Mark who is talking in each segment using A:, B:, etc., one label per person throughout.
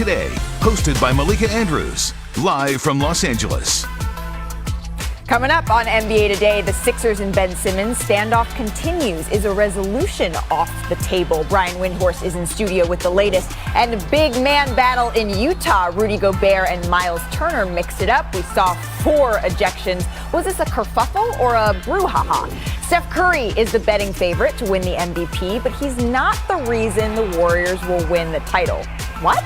A: Today, hosted by Malika Andrews, live from Los Angeles.
B: Coming up on NBA Today, the Sixers and Ben Simmons standoff continues. Is a resolution off the table? Brian Windhorst is in studio with the latest. And big man battle in Utah. Rudy Gobert and Miles Turner mixed it up. We saw 4 ejections. Was this a kerfuffle or a brouhaha? Steph Curry is the betting favorite to win the MVP, but he's not the reason the Warriors will win the title. What?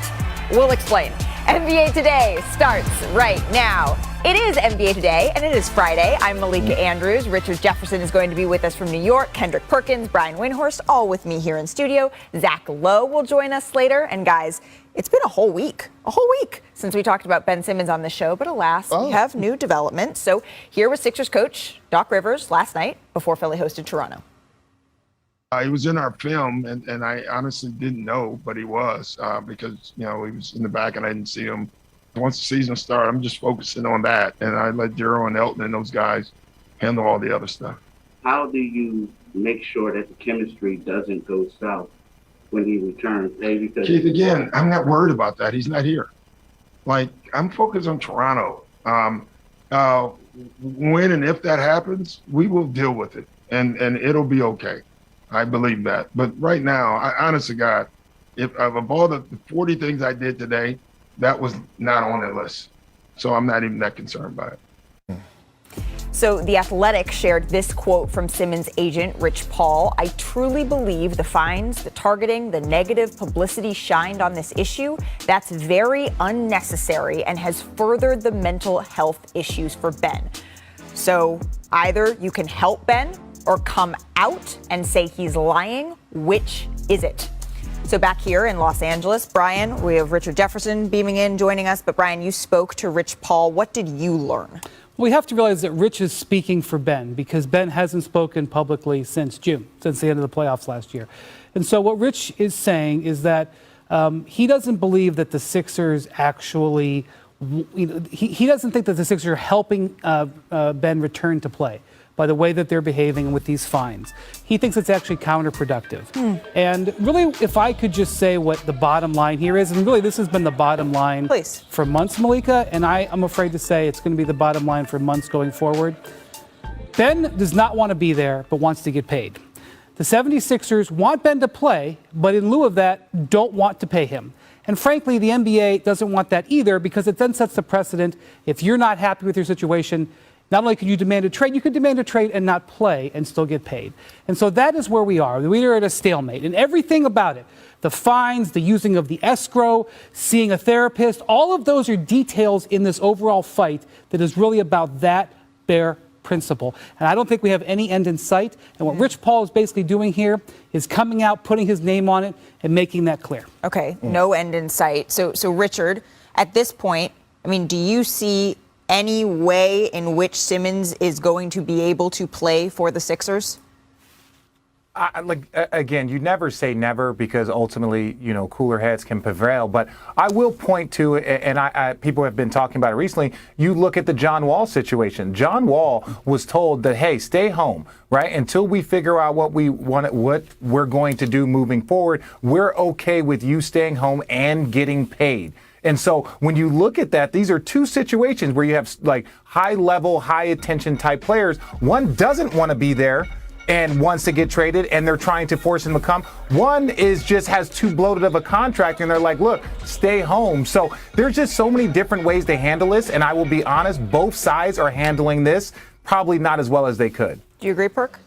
B: We'll explain. NBA Today starts right now. It is NBA Today, and it is Friday. I'm Malika Andrews. Richard Jefferson is going to be with us from New York. Kendrick Perkins, Brian Windhorst, all with me here in studio. Zach Lowe will join us later. And guys, it's been a whole week since we talked about Ben Simmons on the show. But alas, we have new developments. So here was Sixers coach Doc Rivers last night before Philly hosted Toronto.
C: He was in our film, and I honestly didn't know, but he was because, he was in the back and I didn't see him. Once the season started, I'm just focusing on that, and I let Jero and Elton and those guys handle all the other stuff.
D: How do you make sure that the chemistry doesn't go south when he returns? Because
C: Keith, again, I'm not worried about that. He's not here. I'm focused on Toronto. When and if that happens, we will deal with it, and it'll be okay. I believe that. But right now, honest to God, if of all the 40 things I did today, that was not on the list. So I'm not even that concerned by it.
B: So The Athletic shared this quote from Simmons' agent, Rich Paul. "I truly believe the fines, the targeting, the negative publicity shined on this issue. That's very unnecessary and has furthered the mental health issues for Ben." So either you can help Ben or come out and say he's lying. Which is it? So back here in Los Angeles, Brian, we have Richard Jefferson beaming in, joining us. But Brian, you spoke to Rich Paul. What did you learn?
E: We have to realize that Rich is speaking for Ben because Ben hasn't spoken publicly since June, since the end of the playoffs last year. And so what Rich is saying is that he doesn't believe that the Sixers actually, he doesn't think that the Sixers are helping Ben return to play by the way that they're behaving with these fines. He thinks it's actually counterproductive. And really, if I could just say what the bottom line here is, and really this has been the bottom line for months, Malika, and I'm afraid to say it's going to be the bottom line for months going forward. Ben does not want to be there, but wants to get paid. The 76ers want Ben to play, but in lieu of that, don't want to pay him. And frankly, the NBA doesn't want that either because it then sets the precedent. If you're not happy with your situation, not only can you demand a trade, you can demand a trade and not play and still get paid. And so that is where we are. We are at a stalemate. And everything about it, the fines, the using of the escrow, seeing a therapist, all of those are details in this overall fight that is really about that bare principle. And I don't think we have any end in sight. And what Rich Paul is basically doing here is coming out, putting his name on it, and making that clear.
B: Okay, no end in sight. So Richard, at this point, do you see any way in which Simmons is going to be able to play for the Sixers?
F: Again, you never say never because ultimately, cooler heads can prevail. But I will point to, and people have been talking about it recently, you look at the John Wall situation. John Wall was told that, hey, stay home, right? Until we figure out what we're going to do moving forward, we're okay with you staying home and getting paid. And so when you look at that, these are two situations where you have high level, high attention type players. One doesn't want to be there and wants to get traded and they're trying to force him to come. One is just has too bloated of a contract and they're like, look, stay home. So there's just so many different ways to handle this. And I will be honest, both sides are handling this probably not as well as they could.
B: Do you agree, Perk?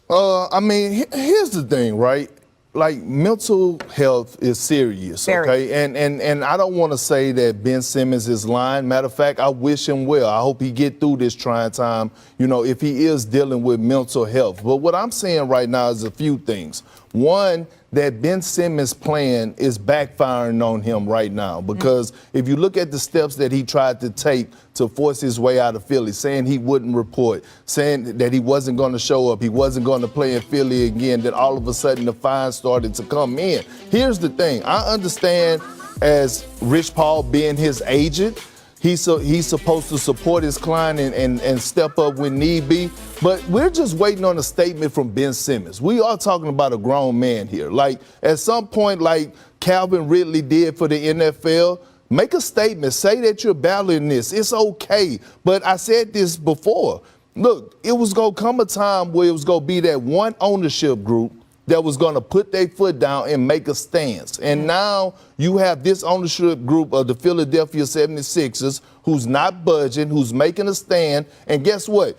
G: Here's the thing, right? Mental health is serious, okay? And I don't want to say that Ben Simmons is lying. Matter of fact, I wish him well. I hope he get through this trying time, if he is dealing with mental health. But what I'm saying right now is a few things. One, that Ben Simmons' plan is backfiring on him right now because if you look at the steps that he tried to take to force his way out of Philly, saying he wouldn't report, saying that he wasn't going to show up, he wasn't going to play in Philly again, then all of a sudden the fines started to come in. Here's the thing. I understand as Rich Paul being his agent, He's supposed to support his client and step up when need be. But we're just waiting on a statement from Ben Simmons. We are talking about a grown man here. Like, at some point, like Calvin Ridley did for the NFL, make a statement. Say that you're battling this. It's okay. But I said this before. Look, it was going to come a time where it was going to be that one ownership group that was going to put their foot down and make a stance. And now you have this ownership group of the Philadelphia 76ers who's not budging, who's making a stand. And guess what?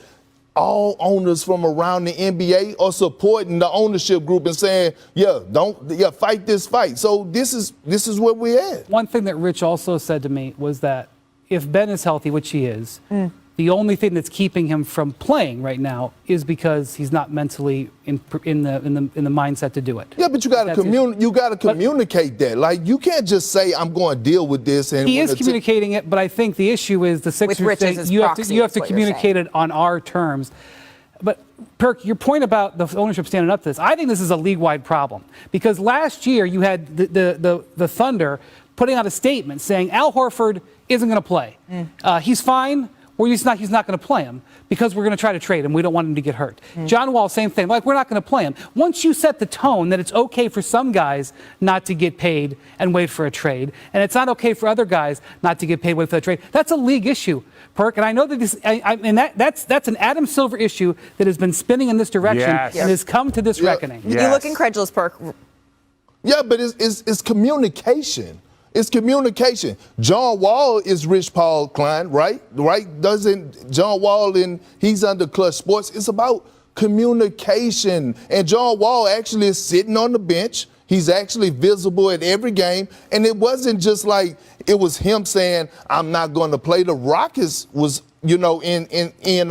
G: All owners from around the NBA are supporting the ownership group and saying, fight this fight. So this is where we're at.
E: One thing that Rich also said to me was that if Ben is healthy, which he is, the only thing that's keeping him from playing right now is because he's not mentally in the mindset to do it.
G: Yeah, but you got to communicate that. Like, you can't just say I'm going to deal with this. And
E: he is communicating it, but I think the issue is the Sixers saying you have to communicate it on our terms. But Perk, your point about the ownership standing up to this, I think this is a league-wide problem because last year you had the Thunder putting out a statement saying Al Horford isn't going to play. He's fine. Or he's not going to play him because we're going to try to trade him. We don't want him to get hurt. John Wall, same thing. Like, we're not going to play him. Once you set the tone that it's okay for some guys not to get paid and wait for a trade, and it's not okay for other guys not to get paid, wait for a trade, that's a league issue, Perk. And I know that that's an Adam Silver issue that has been spinning in this direction and has come to this reckoning.
B: You look incredulous, Perk.
G: Yeah, but it's communication. It's communication. John Wall is Rich Paul client, right? Doesn't John Wall he's under Clutch Sports. It's about communication. And John Wall actually is sitting on the bench. He's actually visible at every game. And it wasn't just like it was him saying, I'm not going to play. The Rockets was in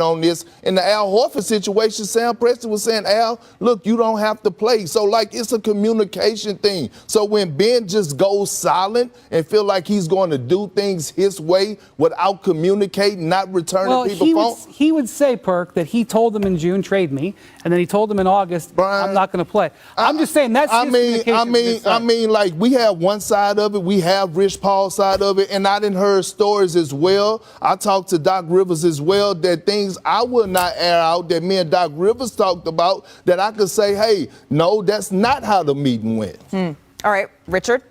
G: on this. In the Al Horford situation, Sam Preston was saying, Al, look, you don't have to play. So, like, it's a communication thing. So when Ben just goes silent and feel like he's going to do things his way without communicating, not returning people's phone.
E: He would say, Perk, that he told them in June, trade me, and then he told them in August,
G: Brian,
E: I'm not going to play. I'm just saying that's
G: I mean, like, we have one side of it. We have Rich Paul's side of it. And I done heard stories as well. I talked to Doc Rivers as well, that things I will not air out that me and Doc Rivers talked about, that I could say, hey, no, that's not how the meeting went.
B: All right, Richard?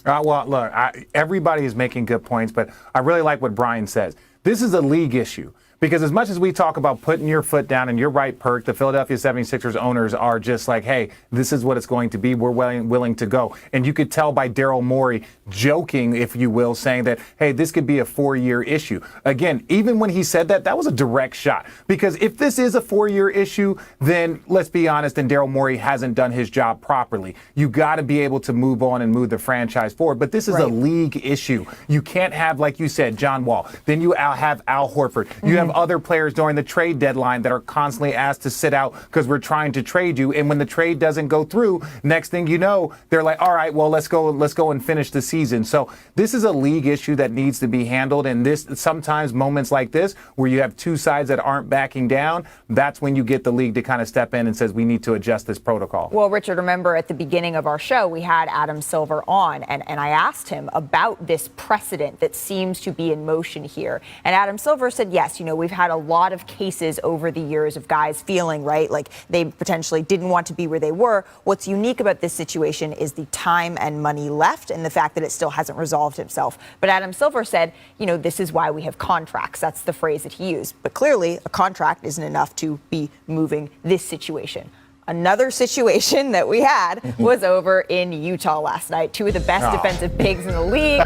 F: Well, look, everybody is making good points, but I really like what Brian says. This is a league issue. Because as much as we talk about putting your foot down, and you're right, Perk, the Philadelphia 76ers owners are just like, hey, this is what it's going to be. We're willing to go. And you could tell by Daryl Morey joking, if you will, saying that, hey, this could be a 4-year issue. Again, even when he said that, that was a direct shot. Because if this is a 4-year issue, then let's be honest, and Daryl Morey hasn't done his job properly. You got to be able to move on and move the franchise forward. But this is a league issue. You can't have, like you said, John Wall. Then you have Al Horford. You have other players during the trade deadline that are constantly asked to sit out because we're trying to trade you. And when the trade doesn't go through, next thing you know, they're like, all right, well, let's go and finish the season. So this is a league issue that needs to be handled. And this sometimes moments like this where you have two sides that aren't backing down, that's when you get the league to kind of step in and says we need to adjust this protocol.
B: Well, Richard, remember at the beginning of our show, we had Adam Silver on, and I asked him about this precedent that seems to be in motion here. And Adam Silver said, yes, we've had a lot of cases over the years of guys feeling, right, like they potentially didn't want to be where they were. What's unique about this situation is the time and money left and the fact that it still hasn't resolved itself. But Adam Silver said, this is why we have contracts. That's the phrase that he used. But clearly, a contract isn't enough to be moving this situation. Another situation that we had was over in Utah last night. Two of the best defensive bigs in the league.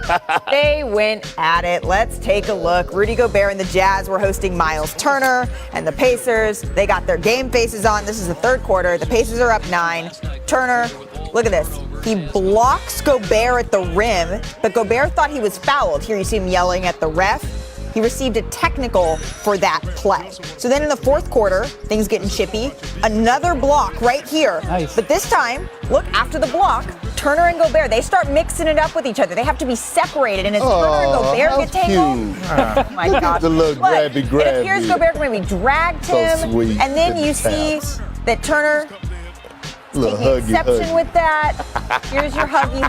B: They went at it. Let's take a look. Rudy Gobert and the Jazz were hosting Miles Turner and the Pacers. They got their game faces on. This is the third quarter. The Pacers are up 9. Turner, look at this. He blocks Gobert at the rim, but Gobert thought he was fouled. Here you see him yelling at the ref. He received a technical for that play. So then in the fourth quarter, things getting chippy. Another block right here.
E: Nice.
B: But this time, look, after the block, Turner and Gobert, they start mixing it up with each other. They have to be separated. And as Turner and Gobert get tangled, oh my God.
G: The little grabby.
B: It appears Gobert maybe dragged him.
G: So sweet.
B: And then you see that Turner
G: Little
B: Take the
G: huggy,
B: exception
G: huggy.
B: with that. Here's your huggy.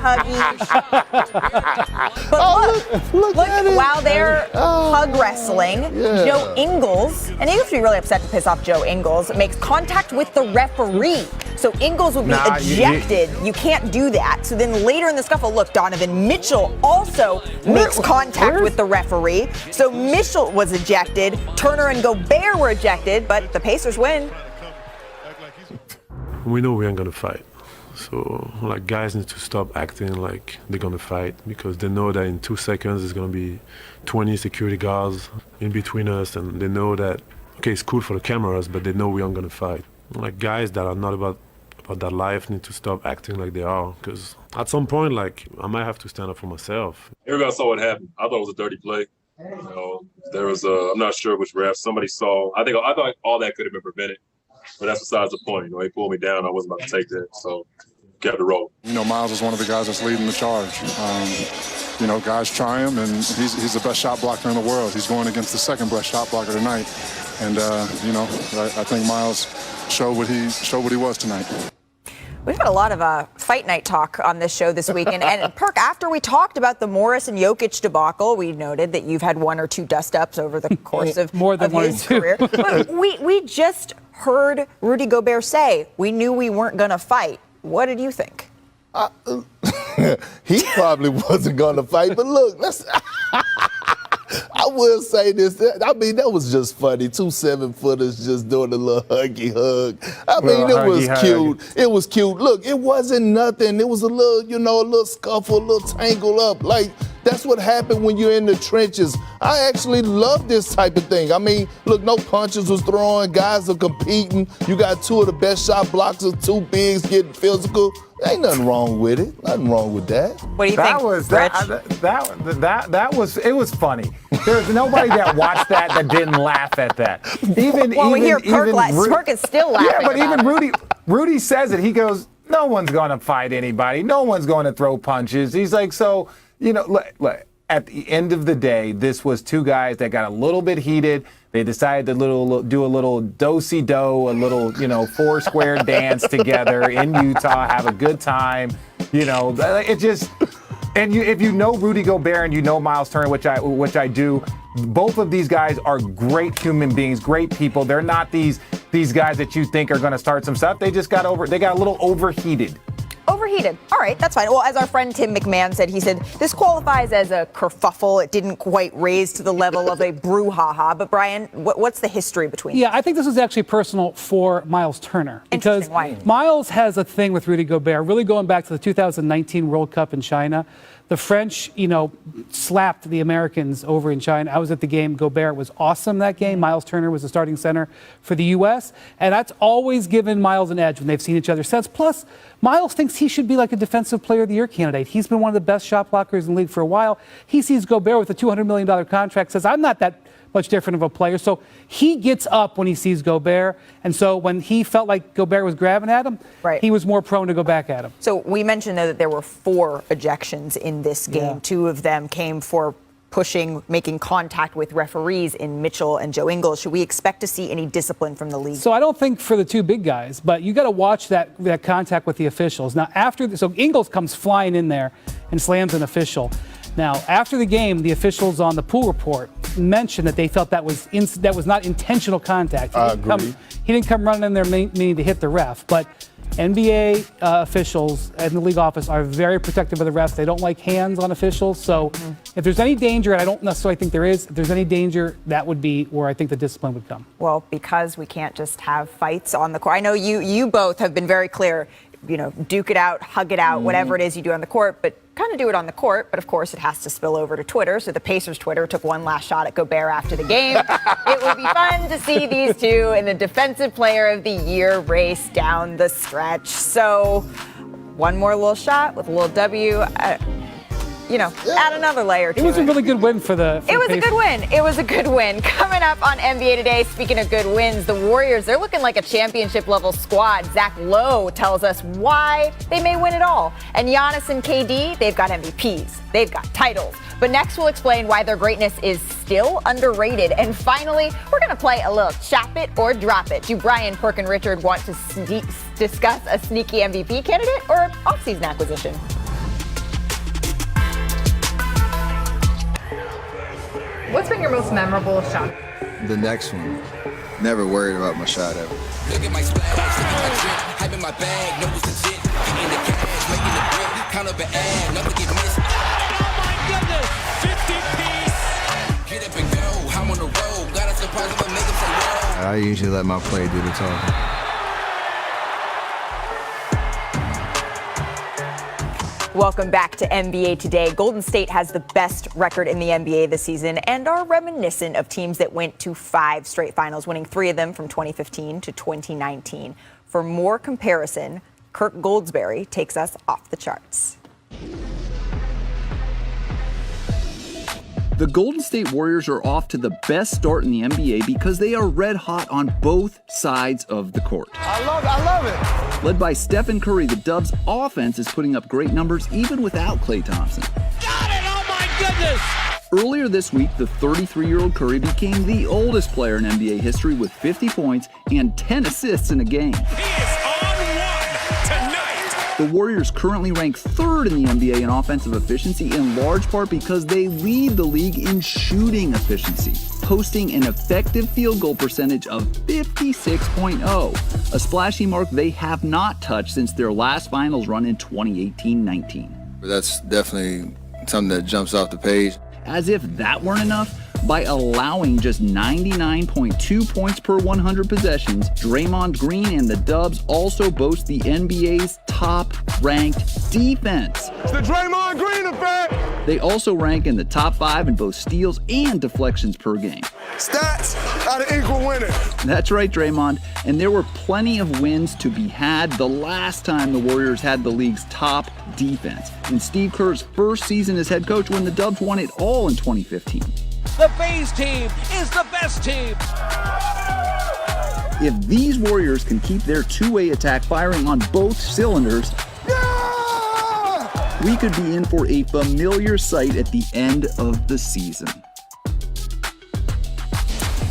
B: But look
G: at it.
B: while they're hug wrestling,
G: Yeah.
B: Joe Ingles, and he used to be really upset to piss off Joe Ingles, makes contact with the referee. So Ingles would be ejected. You can't do that. So then later in the scuffle, look, Donovan Mitchell also makes contact with the referee. So Mitchell was ejected. Turner and Gobert were ejected, but the Pacers win.
H: We know we ain't gonna fight. So, like, guys need to stop acting like they're gonna fight because they know that in 2 seconds there's gonna be 20 security guards in between us, and they know that, okay, it's cool for the cameras, but they know we aren't gonna fight. Like, guys that are not about that life need to stop acting like they are, because at some point, like, I might have to stand up for myself.
I: Everybody saw what happened. I thought it was a dirty play. You know, there was I'm not sure which ref. Somebody saw. I thought all that could have been prevented. But that's besides the point. You know, he pulled me down. I wasn't about to take that, so kept it rolling.
J: You know, Miles is one of the guys that's leading the charge. You know, guys try him, and he's the best shot blocker in the world. He's going against the second best shot blocker tonight, and you know, I think Miles showed what he was tonight.
B: We've had a lot of fight night talk on this show this week. And Perk, after we talked about the Morris and Jokic debacle, we noted that you've had 1 or 2 dust-ups over the course of,
E: More than
B: of
E: one or
B: his
E: two.
B: career. But we just heard Rudy Gobert say, we knew we weren't going to fight. What did you think?
G: He probably wasn't going to fight, but look, I will say this. I mean, that was just funny. 2 7-footers just doing a little huggy hug. I mean, it was cute. It was cute. Look, it wasn't nothing. It was a little, you know, a little scuffle, a little tangle up. Like, that's what happened when you're in the trenches. I actually love this type of thing. I mean, look, no punches was thrown. Guys are competing. You got 2 of the best shot blockers, 2 bigs getting physical. Ain't nothing wrong with it. Nothing wrong with that.
B: What do you think, Rich?
F: That was funny. There's nobody that watched that didn't laugh at that.
B: We hear Perk is still laughing.
F: Yeah, but even Rudy says it. He goes, no one's going to fight anybody. No one's going to throw punches. He's like, so, you know, look, at the end of the day, this was 2 guys that got a little bit heated. They decided to do a little do-si-do, a little, you know, 4-square dance together in Utah, have a good time. You know, it just, and if you know Rudy Gobert and you know Miles Turner, which I do, both of these guys are great human beings, great people. They're not these guys that you think are going to start some stuff. They just got a little overheated.
B: Overheated. All right, that's fine. Well, as our friend Tim McMahon said, he said, this qualifies as a kerfuffle. It didn't quite raise to the level of a brouhaha. But, Brian, what's the history between them?
E: Yeah, I think this was actually personal for Miles Turner. Because
B: Why?
E: Miles has a thing with Rudy Gobert, really going back to the 2019 World Cup in China. The French, you know, slapped the Americans over in China. I was at the game. Gobert was awesome that game. Miles Turner was the starting center for the U.S., and that's always given Miles an edge when they've seen each other since. Plus, Miles thinks he should be like a Defensive Player of the Year candidate. He's been one of the best shot blockers in the league for a while. He sees Gobert with a $200 million contract, says, I'm not that much different of a player. So he gets up when he sees Gobert. And so when he felt like Gobert was grabbing at him, he was more prone to go back at him.
B: So we mentioned, though, that there were 4 ejections in this game.
E: Yeah.
B: 2 of them came for making contact with referees in Mitchell and Joe Ingles. Should we expect to see any discipline from the league?
E: So I don't think for the 2 big guys, but you got to watch that contact with the officials. Now, so Ingles comes flying in there and slams an official. Now, after the game, the officials on the pool report mentioned that they felt that was not intentional contact.
G: I agree.
E: He didn't come running in there meaning to hit the ref, but NBA officials in the league office are very protective of the refs. They don't like hands on officials. So if there's any danger, and I don't necessarily think there is, if there's any danger, that would be where I think the discipline would come.
B: Well, because we can't just have fights on the court. I know you both have been very clear, you know, duke it out, hug it out, whatever it is you do on the court, but kind of do it on the court. But of course, it has to spill over to Twitter. So the Pacers Twitter took one last shot at Gobert after the game. It would be fun to see these 2 in the Defensive Player of the Year race down the stretch. So one more little shot with a little W. add another layer to it.
E: It was a really good win for the
B: It was a
E: Pacers.
B: good win. It was a good win. Coming up on NBA Today, speaking of good wins, the Warriors, they're looking like a championship-level squad. Zach Lowe tells us why they may win it all. And Giannis and KD, they've got MVPs. They've got titles. But next we'll explain why their greatness is still underrated. And finally, we're going to play a little Chop It or Drop It. Do Brian, Perk, and Richard want to discuss a sneaky MVP candidate or offseason acquisition?
K: What's been your most memorable shot?
L: The next one. Never worried about my shot ever.
M: Look at my splash, look at my drip, hype in my bag, know it's legit. Getting the cash, making the grip, count up an ad, nothing get missed. Oh my goodness, 50-piece. Get up and go, I'm on the road, got a surprise, I'ma make them say whoa.
L: I usually let my play do the talking.
B: Welcome back to NBA Today. Golden State has the best record in the NBA this season and are reminiscent of teams that went to 5 straight finals, winning 3 of them from 2015 to 2019. For more comparison, Kirk Goldsberry takes us off the charts.
N: The Golden State Warriors are off to the best start in the NBA because they are red hot on both sides of the court.
G: I love it.
N: Led by Stephen Curry, the Dubs' offense is putting up great numbers even without Klay Thompson.
M: Got it, oh my goodness.
N: Earlier this week, the 33-year-old Curry became the oldest player in NBA history with 50 points and 10 assists in a game.
M: He is on one tonight.
N: The Warriors currently rank 3rd in the NBA in offensive efficiency, in large part because they lead the league in shooting efficiency, posting an effective field goal percentage of 56.0, a splashy mark they have not touched since their last finals run in 2018-19.
L: That's definitely something that jumps off the page.
N: As if that weren't enough, by allowing just 99.2 points per 100 possessions, Draymond Green and the Dubs also boast the NBA's top-ranked defense.
G: It's the Draymond Green effect.
N: They also rank in the top 5 in both steals and deflections per game.
G: Stats are the equal winner.
N: That's right, Draymond. And there were plenty of wins to be had the last time the Warriors had the league's top defense, in Steve Kerr's first season as head coach when the Dubs won it all in 2015.
M: The Bays team is the best team.
N: If these Warriors can keep their two-way attack firing on both cylinders, we could be in for a familiar sight at the end of the season.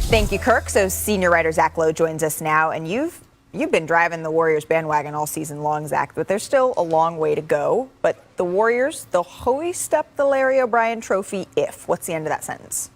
B: Thank you, Kirk. So senior writer Zach Lowe joins us now, and you've been driving the Warriors bandwagon all season long, Zach, but there's still a long way to go. But the Warriors, they'll hoist up the Larry O'Brien trophy if. What's the end of that sentence?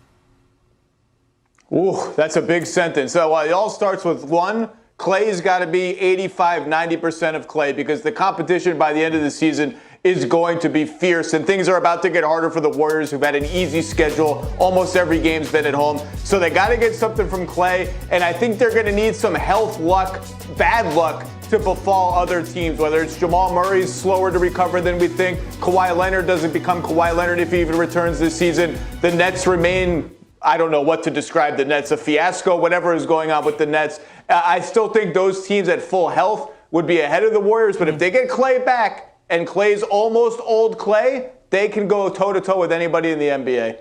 O: Ooh, that's a big sentence. So it all starts with one. Klay's got to be 85-90% of Klay because the competition by the end of the season is going to be fierce, and things are about to get harder for the Warriors, who've had an easy schedule. Almost every game's been at home. So they got to get something from Klay, and I think they're going to need some health luck, bad luck, to befall other teams, whether it's Jamal Murray's slower to recover than we think, Kawhi Leonard doesn't become Kawhi Leonard if he even returns this season, the Nets remain, I don't know what to describe the Nets, a fiasco, whatever is going on with the Nets. I still think those teams at full health would be ahead of the Warriors, but if they get Klay back, and Klay's almost old Klay, they can go toe-to-toe with anybody in the NBA.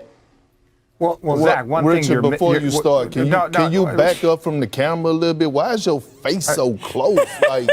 F: Well, Zach, one
G: Richard,
F: thing you're...
G: before you start, can you back up from the camera a little bit? Why is your face so close? Like,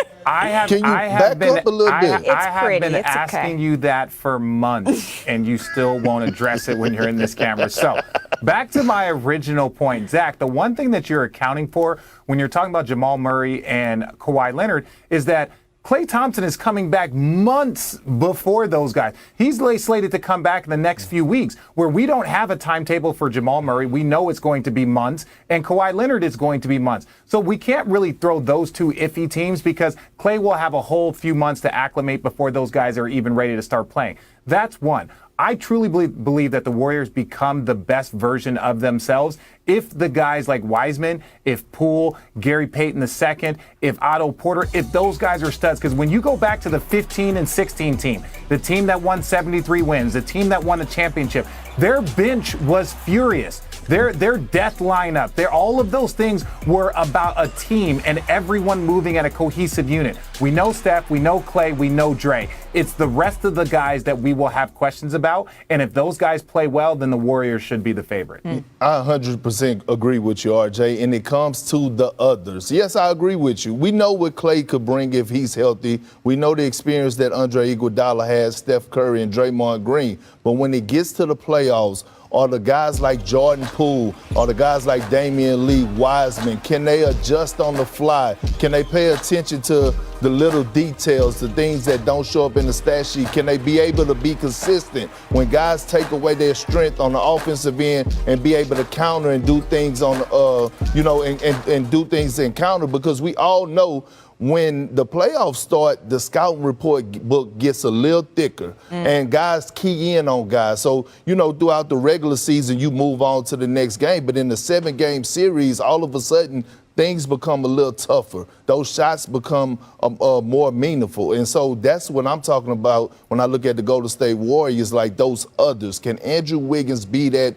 G: can you back up a little bit?
F: I have been asking you that for months, and you still won't address it when you're in this camera. So, back to my original point. Zach, the one thing that you're accounting for when you're talking about Jamal Murray and Kawhi Leonard is that Klay Thompson is coming back months before those guys. He's slated to come back in the next few weeks, where we don't have a timetable for Jamal Murray. We know it's going to be months, and Kawhi Leonard is going to be months. So we can't really throw those two iffy teams because Klay will have a whole few months to acclimate before those guys are even ready to start playing. That's one. I truly believe that the Warriors become the best version of themselves if the guys like Wiseman, if Poole, Gary Payton II, if Otto Porter, if those guys are studs. Because when you go back to the 15 and 16 team, the team that won 73 wins, the team that won a championship, their bench was furious. Their death lineup, all of those things were about a team and everyone moving at a cohesive unit. We know Steph, we know Klay, we know Dre. It's the rest of the guys that we will have questions about. out. And if those guys play well, then the Warriors should be the favorite.
G: I 100% agree with you, RJ. And it comes to the others. Yes, I agree with you. We know what Klay could bring if he's healthy. We know the experience that Andre Iguodala has, Steph Curry, and Draymond Green. But when it gets to the playoffs, are the guys like Jordan Poole, or the guys like Damian Lee, Wiseman, can they adjust on the fly? Can they pay attention to the little details, the things that don't show up in the stat sheet? Can they be able to be consistent when guys take away their strength on the offensive end and be able to counter and do things on, and do things in counter? Because we all know when the playoffs start, the scouting report book gets a little thicker and guys key in on guys. So, throughout the regular season, you move on to the next game. But in the 7-game series, all of a sudden, things become a little tougher. Those shots become more meaningful. And so that's what I'm talking about when I look at the Golden State Warriors, like those others. Can Andrew Wiggins be that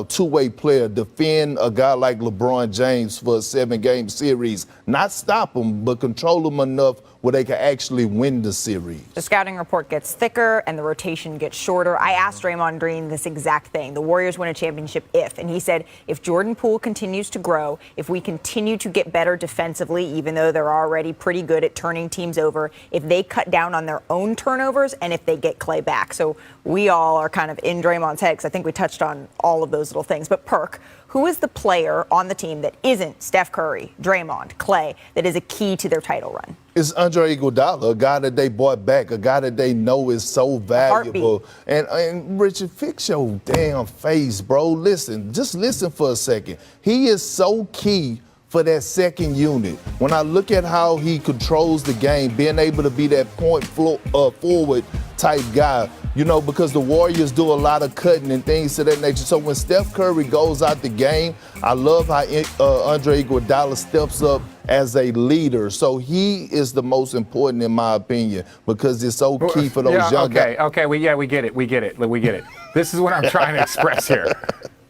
G: two-way player, defend a guy like LeBron James for a 7-game series, not stop him, but control him enough where they can actually win the series?
B: The scouting report gets thicker and the rotation gets shorter. I asked Draymond Green this exact thing. The Warriors win a championship if, and he said, if Jordan Poole continues to grow, if we continue to get better defensively, even though they're already pretty good at turning teams over, if they cut down on their own turnovers, and if they get Klay back. So we all are kind of in Draymond's head because I think we touched on all of those little things. But Perk, who is the player on the team that isn't Steph Curry, Draymond, Klay, that is a key to their title run?
G: It's Andre Iguodala, a guy that they brought back, a guy that they know is so valuable. And Richard, fix your damn face, bro. Just listen for a second. He is so key for that second unit. When I look at how he controls the game, being able to be that point forward type guy, because the Warriors do a lot of cutting and things of that nature. So when Steph Curry goes out the game, I love how Andre Iguodala steps up as a leader. So he is the most important in my opinion because it's so key for those young guys.
F: Okay, we get it. This is what I'm trying to express here.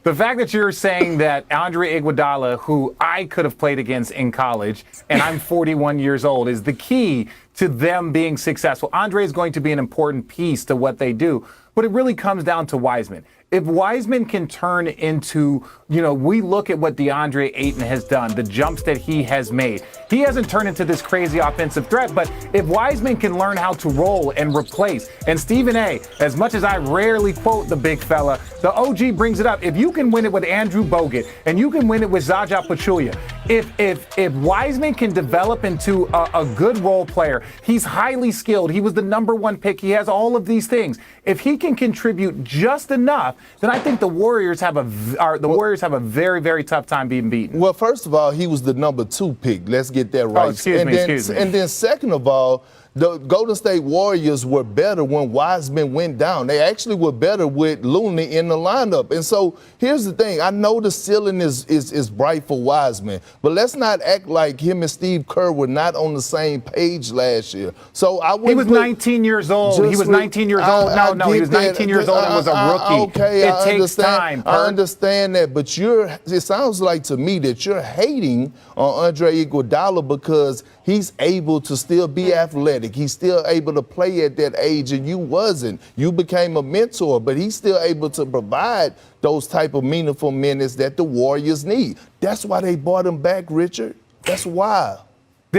F: The fact that you're saying that Andre Iguodala, who I could have played against in college, and I'm 41 years old, is the key to them being successful. Andre is going to be an important piece to what they do, but it really comes down to Wiseman. If Wiseman can turn into, we look at what DeAndre Ayton has done, the jumps that he has made. He hasn't turned into this crazy offensive threat, but if Wiseman can learn how to roll and replace, and Stephen A., as much as I rarely quote the big fella, the OG brings it up. If you can win it with Andrew Bogut and you can win it with Zaza Pachulia, if Wiseman can develop into a good role player, he's highly skilled. He was the #1 pick. He has all of these things. If he can contribute just enough, then I think the Warriors have a very, very tough time being beaten.
G: Well, first of all, he was the #2 pick. Let's get that right.
F: Excuse me.
G: And then second of all, the Golden State Warriors were better when Wiseman went down. They actually were better with Looney in the lineup. And so here's the thing. I know the ceiling is bright for Wiseman, but let's not act like him and Steve Kerr were not on the same page last year. So
F: he was 19 years old. He was 19 years old. No, he was 19 years old and was a rookie.
G: Okay,
F: it takes time.
G: I understand that, but it sounds like to me that you're hating on Andre Iguodala because he's able to still be athletic. He's still able to play at that age, and you wasn't. You became a mentor, but he's still able to provide those type of meaningful minutes that the Warriors need. That's why they brought him back, Richard. That's why.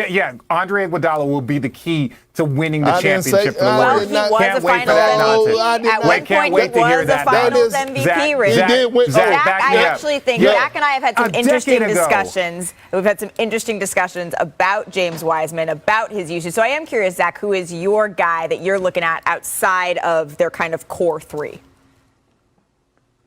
F: Yeah, Andre Iguodala will be the key to winning the championship for the Warriors.
B: Well, he was a final MVP. Can't wait to hear that. At one point, he was a finals MVP, Richard. Zach, I actually think Zach and I have had some interesting discussions. We've had some interesting discussions about James Wiseman, about his usage. So I am curious, Zach, who is your guy that you're looking at outside of their kind of core three?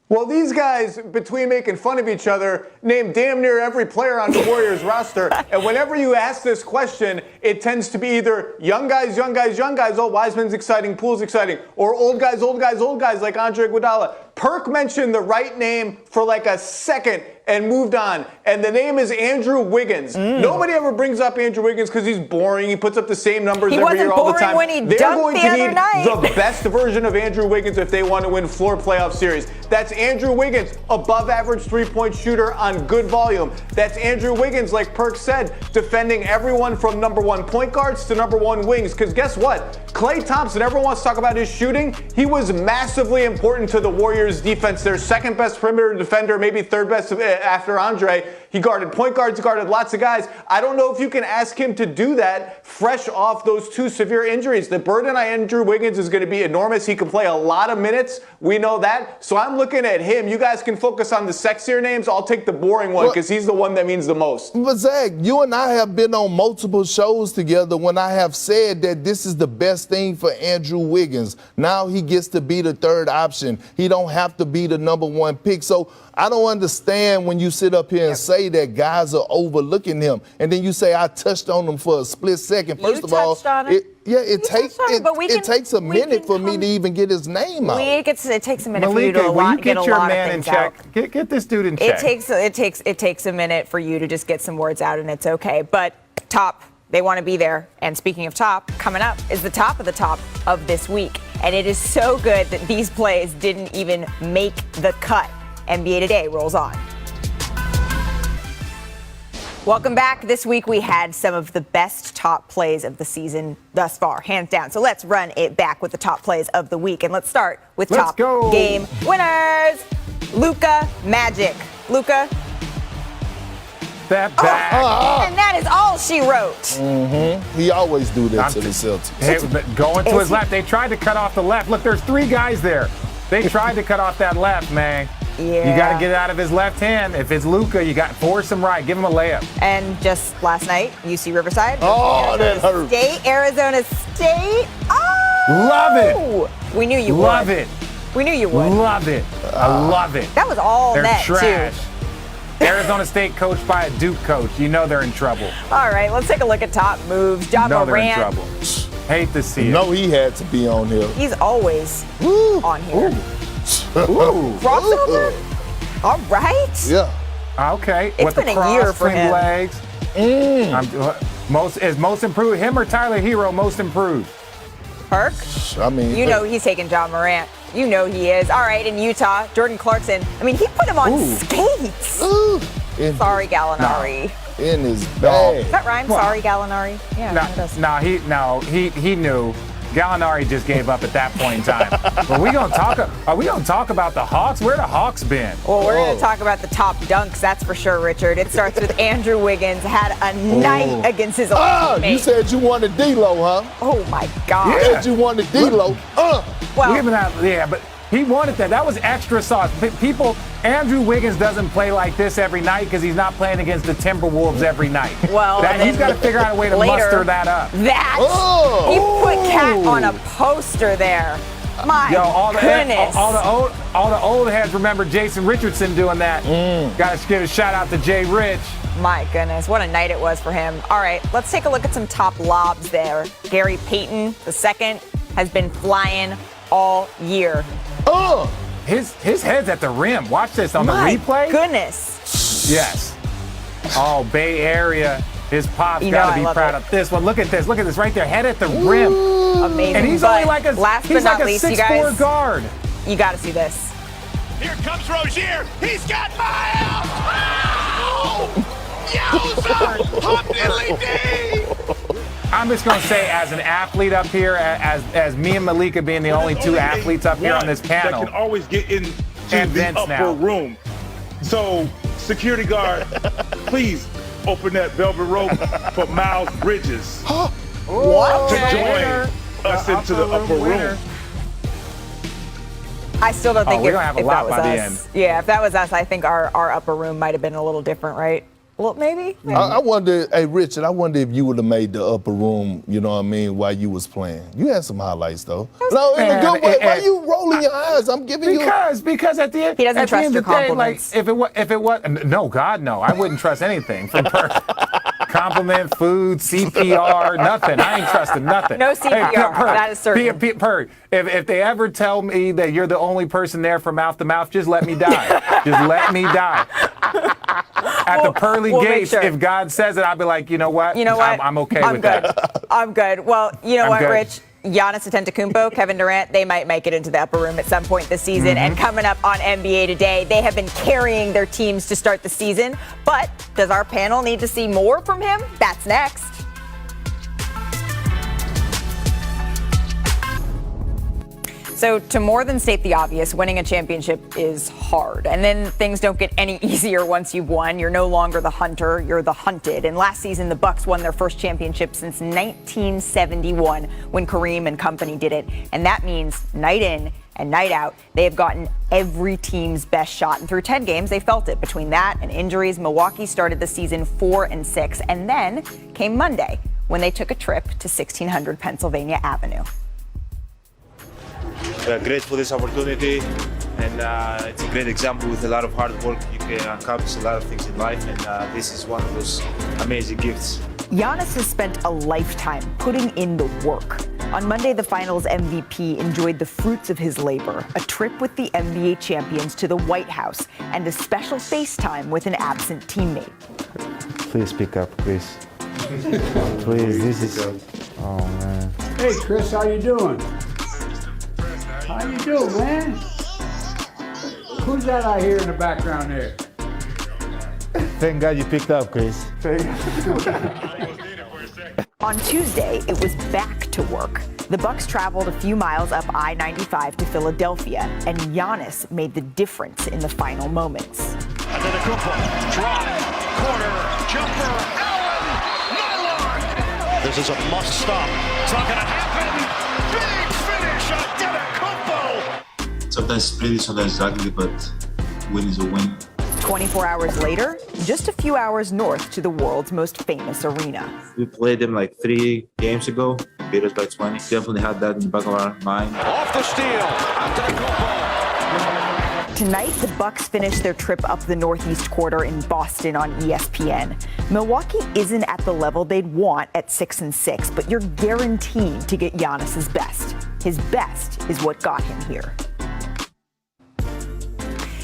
O: Well, these guys, between making fun of each other, name damn near every player on the Warriors roster. And whenever you ask this question, it tends to be either young guys, oh, Wiseman's exciting, Poole's exciting, or old guys like Andre Iguodala. Perk mentioned the right name for like a second, and moved on. And the name is Andrew Wiggins. Nobody ever brings up Andrew Wiggins because he's boring. He puts up the same numbers every year all the time.
B: When he
O: They're going
B: the
O: to
B: other
O: need
B: night.
O: the best version of Andrew Wiggins if they want to win floor playoff series. That's Andrew Wiggins, above average three-point shooter on good volume. That's Andrew Wiggins, like Perk said, defending everyone from number one point guards to number one wings. Because guess what? Klay Thompson, everyone wants to talk about his shooting. He was massively important to the Warriors defense. Their second best perimeter defender, maybe third best after Andre. He guarded point guards, guarded lots of guys. I don't know if you can ask him to do that fresh off those two severe injuries. The burden on Andrew Wiggins is going to be enormous. He can play a lot of minutes. We know that. So I'm looking at him. You guys can focus on the sexier names. I'll take the boring one because he's the one that means the most.
G: But Zach, you and I have been on multiple shows together when I have said that this is the best thing for Andrew Wiggins. Now he gets to be the third option. He don't have to be the number one pick. So I don't understand when you sit up here and say that guys are overlooking him. And then you say I touched on him for a split second. First of all, it takes a minute for me to even get his name out.
B: It takes a minute
F: Malika,
B: for you to
F: will you
B: get a
F: your
B: lot
F: man
B: of
F: in
B: things
F: check?
B: out.
F: Get this dude in check.
B: It takes a minute for you to just get some words out, and it's okay. But top, they want to be there. And speaking of top, coming up is the top of this week. And it is so good that these plays didn't even make the cut. NBA Today rolls on. Welcome back. This week we had some of the best top plays of the season thus far, hands down. So let's run it back with the top plays of the week. And let's start with top game winners. Luka Magic. Luka.
F: That back.
B: And that is all she wrote.
G: Mm-hmm. He always do that to the Celtics.
F: Going to his left. They tried to cut off the left. Look, there's three guys there. They tried to cut off that left, man.
B: Yeah.
F: You got to get it out of his left hand. If it's Luka, you got to force him right. Give him a layup.
B: And just last night, UC Riverside.
G: Oh, that hurt.
B: Arizona State. Oh!
F: Love it.
B: We knew you would.
F: Love it.
B: We knew you would.
F: Love it. I love it.
B: That was all
F: they're
B: net,
F: trash.
B: too.
F: Arizona State coached by a Duke coach. You know they're in trouble.
B: All right, let's take a look at top moves. Ja
F: They're in
B: Morant.
F: trouble. Hate to see it.
G: No, he had to be on here.
B: He's always on here.
G: Ooh.
B: Crossover? All right.
G: Yeah.
F: Okay.
B: It's
F: with
B: been
F: the
B: a year for him.
F: legs. Most improved. Him or Tyler Hero most improved?
B: Perk?
G: I mean,
B: you know he's taking Ja Morant. You know he is. All right, in Utah, Jordan Clarkson. I mean, he put him on skates. Sorry, Gallinari.
G: In his bag.
B: Does that rhyme? Sorry, Gallinari. Yeah.
F: He knew. Gallinari just gave up at that point in time. But are we gonna talk about the Hawks? Where the Hawks been?
B: Well, we're going to talk about the top dunks, that's for sure, Richard. It starts with Andrew Wiggins. Had a night against his old teammate.
G: You said you wanted D-Lo, huh?
B: Oh, my God.
G: You said you wanted D-Lo.
B: Well,
F: but he wanted that. That was extra sauce. Andrew Wiggins doesn't play like this every night because he's not playing against the Timberwolves every night.
B: Well,
F: he's got to figure out a way to muster that up.
B: He put Cat on a poster there. My goodness.
F: All the old heads remember Jason Richardson doing that. Got to give a shout out to Jay Rich.
B: My goodness, what a night it was for him. All right, let's take a look at some top lobs there. Gary Payton II has been flying all year.
F: His head's at the rim. Watch this on the replay.
B: My goodness.
F: Yes. Oh, Bay Area. His pop's got to be proud of this one. Look at this. Look at this right there. Head at the rim.
B: Amazing.
F: And he's only like a 6'4" guard.
B: You got to see this.
M: Here comes Rozier. He's got Miles. Oh! Yowza! Hump diddly-dee!
F: I'm just going to say, as an athlete up here, as me and Malika being the only two athletes up here on this panel.
P: That can always get into
F: and
P: the
F: Vince
P: upper
F: now.
P: room. So, security guard, please open that velvet rope for Miles Bridges
B: What?
P: to join us into the upper room.
B: I still don't think
F: we're gonna have a lot
B: that was
F: by the
B: us.
F: end.
B: Yeah, if that was us, I think our upper room might have been a little different, right? Well, maybe.
G: I wonder, hey, Richard, I wonder if you would have made the upper room, you know what I mean, while you was playing. You had some highlights, though. No, in a good way. Why you rolling your eyes? I'm giving you...
F: Because at the end...
B: He doesn't trust your compliments.
F: If it was... No, God, no. I wouldn't trust anything from Perk. Compliment, food, CPR, nothing. I ain't trusting nothing.
B: No CPR,
F: Perk,
B: that is certain.
F: Perk, if they ever tell me that you're the only person there for mouth to mouth, just let me die. Just let me die. at the pearly
B: we'll
F: gates,
B: sure.
F: if God says it, I'll be like, you know what? I'm okay with
B: good.
F: that.
B: I'm good. Well, you know
F: I'm
B: what,
F: good.
B: Rich? Giannis Antetokounmpo, Kevin Durant, they might make it into the upper room at some point this season. And coming up on NBA Today, they have been carrying their teams to start the season. But does our panel need to see more from him? That's next. So to more than state the obvious, winning a championship is hard. And then things don't get any easier once you've won. You're no longer the hunter, you're the hunted. And last season, the Bucks won their first championship since 1971 when Kareem and company did it. And that means night in and night out, they have gotten every team's best shot. And through 10 games, they felt it. Between that and injuries, Milwaukee started the season 4-6. And then came Monday when they took a trip to 1600 Pennsylvania Avenue.
Q: Grateful for this opportunity, and it's a great example. With a lot of hard work, you can accomplish a lot of things in life, and this is one of those amazing gifts.
B: Giannis has spent a lifetime putting in the work. On Monday, the Finals MVP enjoyed the fruits of his labor, a trip with the NBA champions to the White House, and a special FaceTime with an absent teammate.
R: Please speak up, Chris. Please, this is... Oh, man.
S: Hey, Chris, how you doing? How you doing, man? Who's that I hear in the background there?
R: Thank God you picked up, Chris.
B: On Tuesday, it was back to work. The Bucks traveled a few miles up I-95 to Philadelphia, and Giannis made the difference in the final moments.
T: Antetokounmpo, drive, corner, jumper, Allen, nylon. This is a must stop. It's not gonna happen. Big finish, Antetokounmpo.
U: Sometimes it's pretty, sometimes it's ugly, but win is a win.
B: 24 hours later, just a few hours north to the world's most famous arena.
U: We played them like 3 games ago, beat us by 20. Definitely had that in the back of our mind.
T: Off the steal, Antetokounmpo.
B: Tonight, the Bucks finish their trip up the Northeast Quarter in Boston on ESPN. Milwaukee isn't at the level they'd want at 6-6, but you're guaranteed to get Giannis's best. His best is what got him here.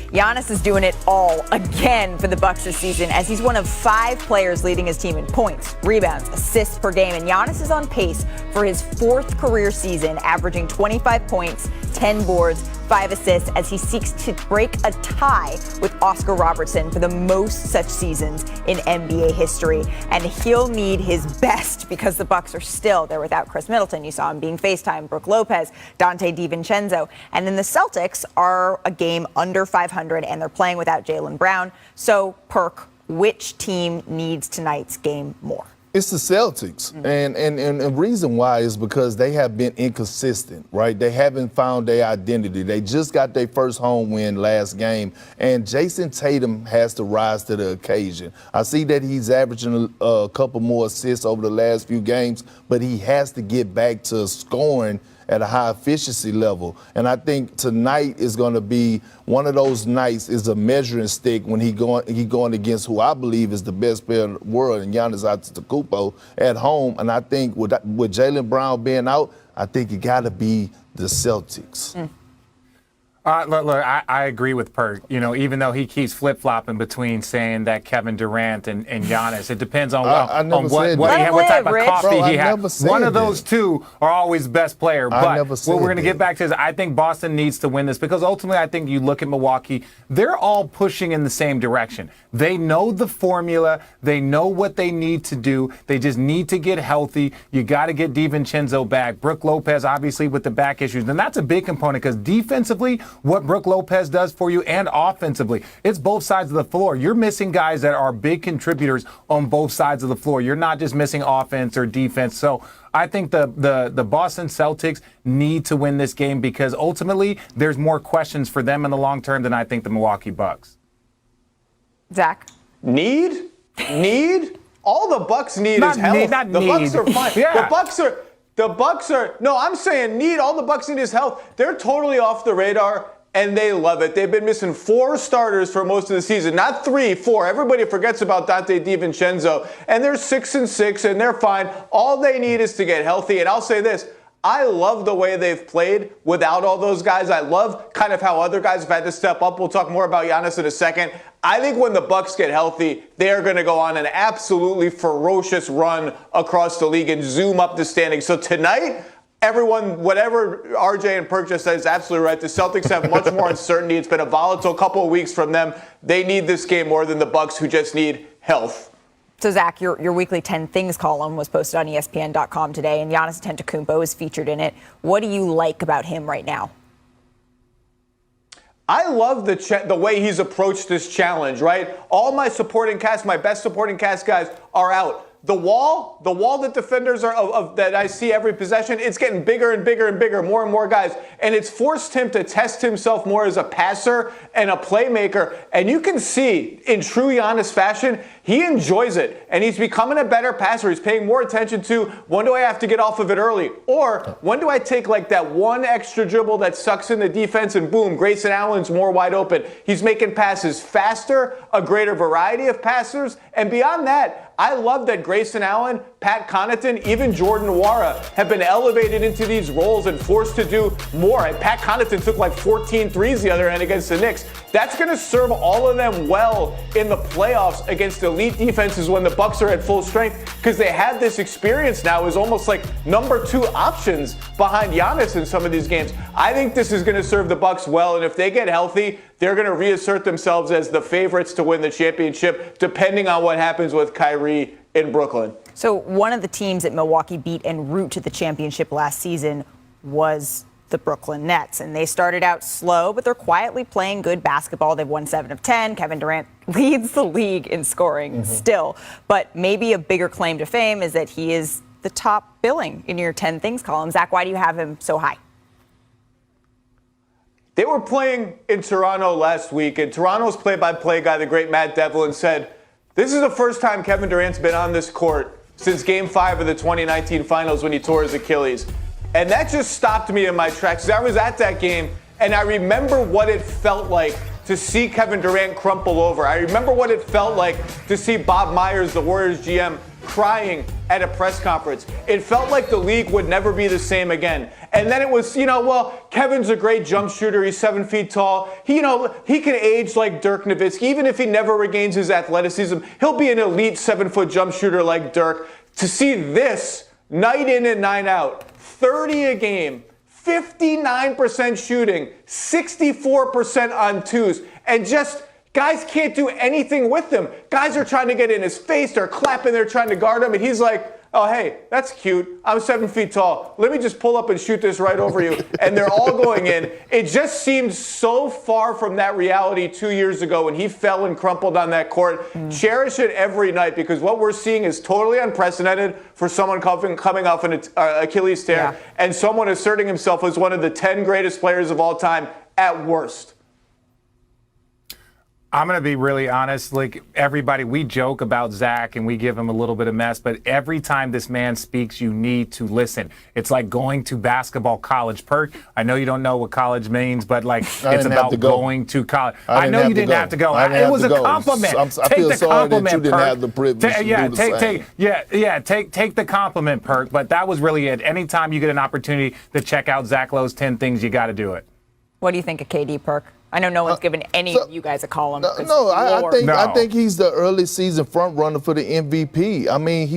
B: Giannis is doing it all again for the Bucks this season, as he's one of 5 players leading his team in points, rebounds, assists per game. And Giannis is on pace for his 4th career season, averaging 25 points, 10 boards, 5 assists, as he seeks to break a tie with Oscar Robertson for the most such seasons in NBA history. And he'll need his best because the Bucks are still there without Chris Middleton. You saw him being FaceTime, Brook Lopez, Dante DiVincenzo. And then the Celtics are a game under 500, and they're playing without Jaylen Brown. So, Perk, which team needs tonight's game more?
G: It's the Celtics. And the reason why is because they have been inconsistent, right? They haven't found their identity. They just got their first home win last game, and Jason Tatum has to rise to the occasion. I see that he's averaging a couple more assists over the last few games, but he has to get back to scoring at a high efficiency level. And I think tonight is going to be one of those nights, is a measuring stick when he going against who I believe is the best player in the world, and Giannis Antetokounmpo at home. And I think with Jaylen Brown being out, I think it got to be the Celtics.
F: Look, I agree with Perk. You know, even though he keeps flip-flopping between saying that Kevin Durant and Giannis, it depends on what type of coffee he has. One of those two are always best player. But what we're going to get back to is I think Boston needs to win this, because ultimately I think you look at Milwaukee, they're all pushing in the same direction. They know the formula. They know what they need to do. They just need to get healthy. You got to get DiVincenzo back. Brook Lopez, obviously, with the back issues. And that's a big component, because defensively, what Brook Lopez does for you, and offensively, it's both sides of the floor. You're missing guys that are big contributors on both sides of the floor. You're not just missing offense or defense. So I think the Boston Celtics need to win this game, because ultimately there's more questions for them in the long term than I think the Milwaukee Bucks.
B: Zach?
O: Need? All the Bucks need is health. The Bucks are fine.
F: Yeah.
O: The Bucks are, no, I'm saying need. All the Bucks need is health. They're totally off the radar, and they love it. They've been missing 4 starters for most of the season, not 3, 4. Everybody forgets about Dante DiVincenzo, and they're 6-6, and they're fine. All they need is to get healthy. And I'll say this, I love the way they've played without all those guys. I love kind of how other guys have had to step up. We'll talk more about Giannis in a second. I think when the Bucks get healthy, they are going to go on an absolutely ferocious run across the league and zoom up the standings. So tonight, everyone, whatever RJ and Perk just said is absolutely right. The Celtics have much more uncertainty. It's been a volatile couple of weeks from them. They need this game more than the Bucks, who just need health.
B: So, Zach, your weekly 10 Things column was posted on ESPN.com today, and Giannis Antetokounmpo is featured in it. What do you like about him right now?
O: I love the way he's approached this challenge, right? All my supporting cast, my best supporting cast guys are out. The wall that defenders are that I see every possession, it's getting bigger and bigger and bigger, more and more guys. And it's forced him to test himself more as a passer and a playmaker. And you can see, in true Giannis fashion, he enjoys it. And he's becoming a better passer. He's paying more attention to, when do I have to get off of it early? Or when do I take like that one extra dribble that sucks in the defense and boom, Grayson Allen's more wide open. He's making passes faster, a greater variety of passers. And beyond that, I love that Grayson Allen, Pat Connaughton, even Jordan Nwora have been elevated into these roles and forced to do more. And Pat Connaughton took like 14 threes the other end against the Knicks. That's going to serve all of them well in the playoffs against elite defenses when the Bucks are at full strength, because they have this experience now as almost like number 2 options behind Giannis in some of these games. I think this is going to serve the Bucks well, and if they get healthy, they're going to reassert themselves as the favorites to win the championship, depending on what happens with Kyrie in Brooklyn.
B: So one of the teams that Milwaukee beat en route to the championship last season was the Brooklyn Nets. And they started out slow, but they're quietly playing good basketball. They've won 7 of 10. Kevin Durant leads the league in scoring still. But maybe a bigger claim to fame is that he is the top billing in your 10 Things column. Zach, why do you have him so high?
O: They were playing in Toronto last week, and Toronto's play-by-play guy, the great Matt Devlin, said, this is the first time Kevin Durant's been on this court since Game 5 of the 2019 Finals when he tore his Achilles. And that just stopped me in my tracks. I was at that game, and I remember what it felt like to see Kevin Durant crumple over. I remember what it felt like to see Bob Myers, the Warriors GM, crying at a press conference. It felt like the league would never be the same again. And then it was, Kevin's a great jump shooter. He's 7 feet tall. He can age like Dirk Nowitzki. Even if he never regains his athleticism, he'll be an elite 7-foot jump shooter like Dirk. To see this night in and night out, 30 a game, 59% shooting, 64% on twos, and just guys can't do anything with him. Guys are trying to get in his face, they're clapping, they're trying to guard him, and he's like, oh, hey, that's cute. I'm 7 feet tall. Let me just pull up and shoot this right over you. And they're all going in. It just seemed so far from that reality 2 years ago when he fell and crumpled on that court. Cherish it every night, because what we're seeing is totally unprecedented for someone coming off an Achilles tear and someone asserting himself as one of the 10 greatest players of all time at worst.
F: I'm going to be really honest. Like everybody, we joke about Zach and we give him a little bit of mess, but every time this man speaks, you need to listen. It's like going to basketball college. Perk, I know you don't know what college means, but like it's about going to college. I know you didn't have to go. It was a compliment.
G: I feel sorry that you didn't have the privilege to do the same.
F: Take the compliment, Perk, but that was really it. Anytime you get an opportunity to check out Zach Lowe's 10 Things, you got to do it.
B: What do you think of KD, Perk? I know no one's given any of you guys a column.
G: I think he's the early season front runner for the MVP. I mean,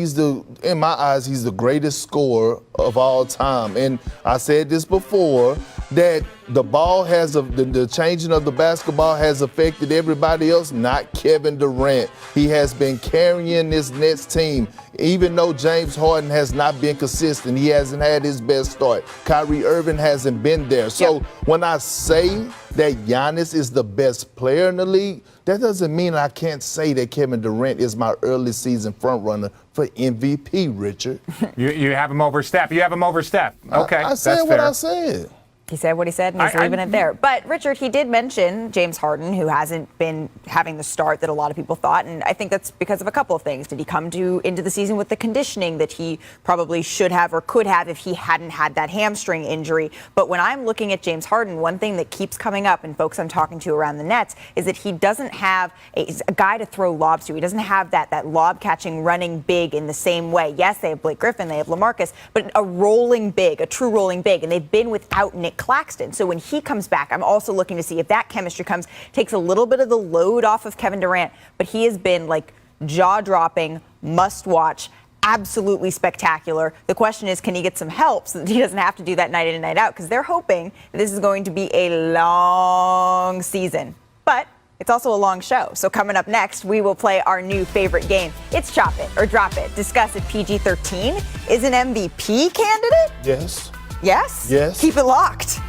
G: in my eyes, he's the greatest scorer of all time. And I said this before, that the ball the changing of the basketball has affected everybody else, not Kevin Durant. He has been carrying this Nets team. Even though James Harden has not been consistent, he hasn't had his best start. Kyrie Irving hasn't been there. So when I say that Giannis is the best player in the league, that doesn't mean I can't say that Kevin Durant is my early season frontrunner for MVP, Richard.
F: You have him over Steph. You have him over Steph. Okay,
G: I said what I said.
B: He said what he said, and he's leaving it there. But, Richard, he did mention James Harden, who hasn't been having the start that a lot of people thought, and I think that's because of a couple of things. Did he come into the season with the conditioning that he probably should have or could have if he hadn't had that hamstring injury? But when I'm looking at James Harden, one thing that keeps coming up, and folks I'm talking to around the Nets, is that he doesn't have a guy to throw lobs to. He doesn't have that lob-catching, running big in the same way. Yes, they have Blake Griffin, they have LaMarcus, but a rolling big, a true rolling big, and they've been without Nick Claxton. So when he comes back, I'm also looking to see if that chemistry takes a little bit of the load off of Kevin Durant. But he has been like jaw-dropping, must-watch, absolutely spectacular. The question is, can he get some help so that he doesn't have to do that night in and night out? Because they're hoping that this is going to be a long season. But it's also a long show. So coming up next, we will play our new favorite game. It's Chop It or Drop It. Discuss if PG-13 is an MVP candidate.
G: Yes.
B: Yes?
G: Yes.
B: Keep it locked.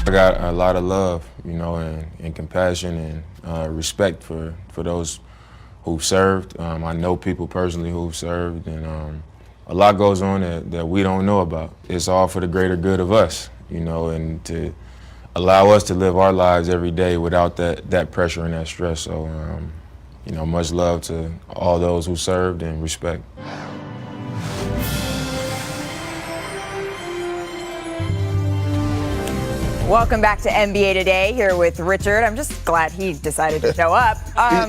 A: I got a lot of love, and compassion and respect for those who've served. I know people personally who've served, and a lot goes on that we don't know about. It's all for the greater good of us, and to allow us to live our lives every day without that pressure and that stress. So, much love to all those who served and respect.
B: Welcome back to NBA Today here with Richard. I'm just glad he decided to show up.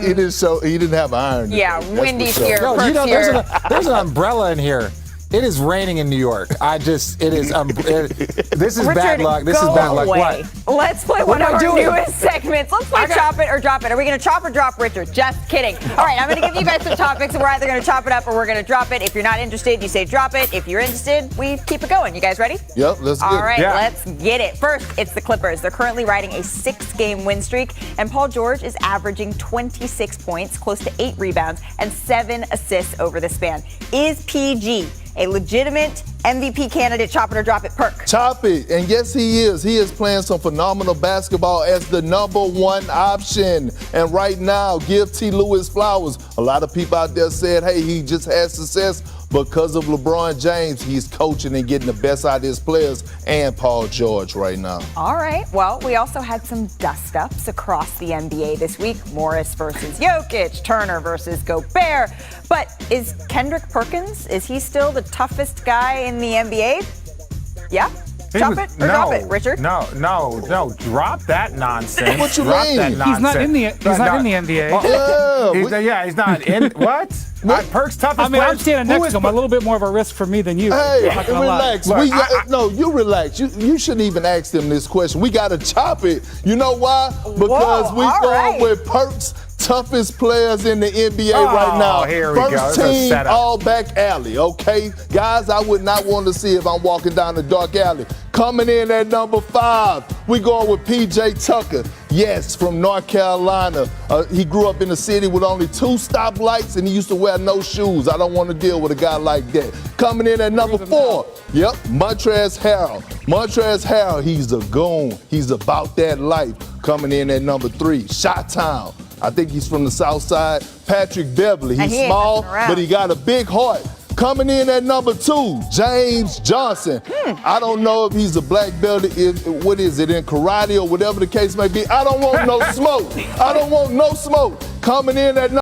G: He didn't have iron.
B: Yeah, windy's here.
F: Yo, there's an umbrella in here. It is raining in New York. This is
B: Richard,
F: bad luck. This is
B: go
F: bad luck.
B: Away.
F: What?
B: Let's play one of our newest segments. Let's play Chop It or Drop It. Are we going to chop or drop Richard? Just kidding. All right, I'm going to give you guys some topics, and we're either going to chop it up or we're going to drop it. If you're not interested, you say drop it. If you're interested, we keep it going. You guys ready?
G: Yep, let's get it.
B: All right, let's get it. First, it's the Clippers. They're currently riding a 6-game win streak, and Paul George is averaging 26 points, close to 8 rebounds, and 7 assists over the span. Is PG a legitimate MVP candidate? Chop it or drop it, Perk?
G: Chop it. And yes, he is. He is playing some phenomenal basketball as the #1 option. And right now, give T. Lewis flowers. A lot of people out there said, hey, he just had success because of LeBron James. He's coaching and getting the best out of his players and Paul George right now.
B: All right. Well, we also had some dust-ups across the NBA this week. Morris versus Jokic, Turner versus Gobert. But is Kendrick Perkins, is he still the toughest guy in the NBA? Yeah? Chop it or drop it, Richard?
F: No. Drop that nonsense.
G: What you
F: drop
G: mean?
F: That nonsense.
E: He's not in the NBA.
F: He's not in. What? Perk's toughest
E: I mean,
F: player.
E: I'm standing next to him. A little bit more of a risk for me than you.
G: Hey, relax. No, you relax. You shouldn't even ask them this question. We got to chop it. You know why? Because we're going with Perk's toughest players in the NBA right now.
F: Here we go.
G: First team, all back alley, okay? Guys, I would not want to see if I'm walking down the dark alley. Coming in at #5, we going with P.J. Tucker. Yes, from North Carolina. He grew up in a city with only 2 stoplights, and he used to wear no shoes. I don't want to deal with a guy like that. Coming in at #4, yep, Montrezl Harrell. Montrezl Harrell, he's a goon. He's about that life. Coming in at #3, Chi-Town. I think he's from the South Side. Patrick Beverly. He's small, but he got a big heart. Coming in at #2, James Johnson. I don't know if he's a black belt, what is it, in karate or whatever the case may be. I don't want no smoke. I don't want no smoke. Coming in at